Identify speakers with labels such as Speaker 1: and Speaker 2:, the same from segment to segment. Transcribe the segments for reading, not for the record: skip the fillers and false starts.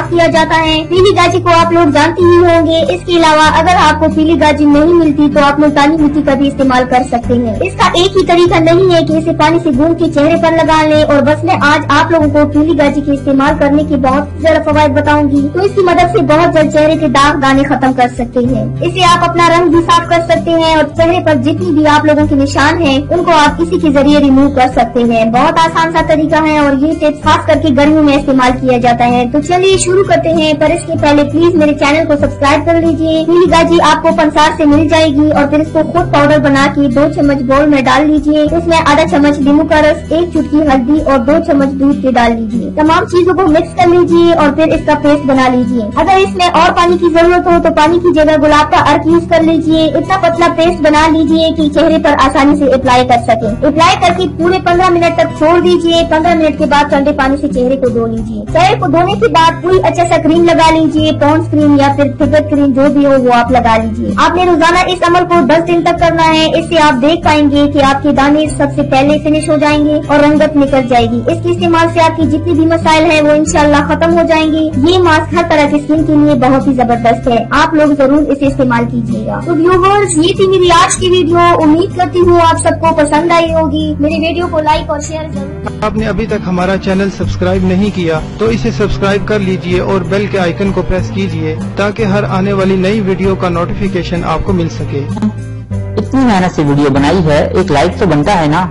Speaker 1: साफ किया जाता है। पीली गाजी को आप लोग जानते ही होंगे। इसके अलावा अगर आपको पीली गाजी नहीं मिलती तो आप मुल्तानी मिट्टी का भी इस्तेमाल कर सकते हैं। इसका एक ही तरीका नहीं है कि इसे पानी से गूंद के चेहरे पर लगा लें। और बस मैं आज आप लोगों को पीली गाजी के इस्तेमाल करने की बहुत ज्यादा फवायद बताऊंगी, तो इसकी मदद से बहुत जल्द चेहरे के दाग दाने खत्म कर सकते हैं। इसे आप अपना रंग भी साफ कर सकते हैं और चेहरे पर जितनी भी आप लोगों के निशान हैं उनको आप इसी के जरिए रिमूव कर सकते हैं। बहुत आसान सा तरीका है और ये टिप्स खास करके गर्मियों में इस्तेमाल किया जाता है। तो चलिए शुरू करते हैं, पर इसके पहले प्लीज मेरे चैनल को सब्सक्राइब कर लीजिए। पीली गाजी आपको पंसार से मिल जाएगी और फिर इसको खुद पाउडर बना के 2 चम्मच बोल में डाल लीजिए। उसमें आधा चम्मच नींबू का रस, 1 चुटकी हल्दी और 2 चम्मच दूध के डाल लीजिए। तमाम चीजों को मिक्स कर लीजिए और फिर इसका पेस्ट बना लीजिए। अगर इसमें और पानी की जरूरत हो तो पानी की जगह गुलाब का अर्क यूज कर लीजिए। इतना पतला पेस्ट बना लीजिए कि चेहरे पर आसानी से अप्लाई कर सके। अप्लाई करके पूरे 15 मिनट तक छोड़ दीजिए। 15 मिनट के बाद ठंडे पानी से चेहरे को धो लीजिए। चेहरे को धोने के बाद पूरी अच्छा सा क्रीम लगा लीजिए। पॉन्ड्स क्रीम या फिर थिगर क्रीम जो भी हो वो आप लगा लीजिए। आपने रोजाना इस अमल को 10 दिन तक करना है। इससे आप देख पाएंगे कि आपके दाने सबसे पहले फिनिश हो जाएंगे और रंगत निकल जाएगी। इसके इस्तेमाल से आपकी जितनी भी मसाइल है वो इंशाल्लाह खत्म हो जाएंगे। ये मास्क हर तरह की स्किन के लिए बहुत ही जबरदस्त है। आप लोग जरूर इसे इस्तेमाल कीजिएगा। तो व्यूअर्स, ये थी मेरी आज की वीडियो। उम्मीद करती हूँ आप सबको पसंद आई होगी। मेरी वीडियो को लाइक और शेयर जरूर।
Speaker 2: आपने अभी तक हमारा चैनल सब्सक्राइब नहीं किया तो इसे सब्सक्राइब कर लीजिए और बेल के आइकन को प्रेस कीजिए ताकि हर आने वाली नई वीडियो का नोटिफिकेशन आपको मिल सके।
Speaker 3: इतनी मेहनत से वीडियो बनाई है, एक लाइक तो बनता है ना।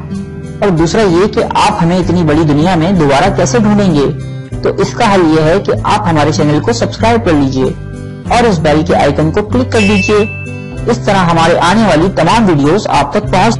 Speaker 3: और दूसरा ये कि आप हमें इतनी बड़ी दुनिया में दोबारा कैसे ढूंढेंगे, तो इसका हल ये है कि आप हमारे चैनल को सब्सक्राइब कर लीजिए और इस बेल के आइकन को क्लिक कर दीजिए। इस तरह हमारे आने वाली तमाम वीडियोस आप तक पहुंच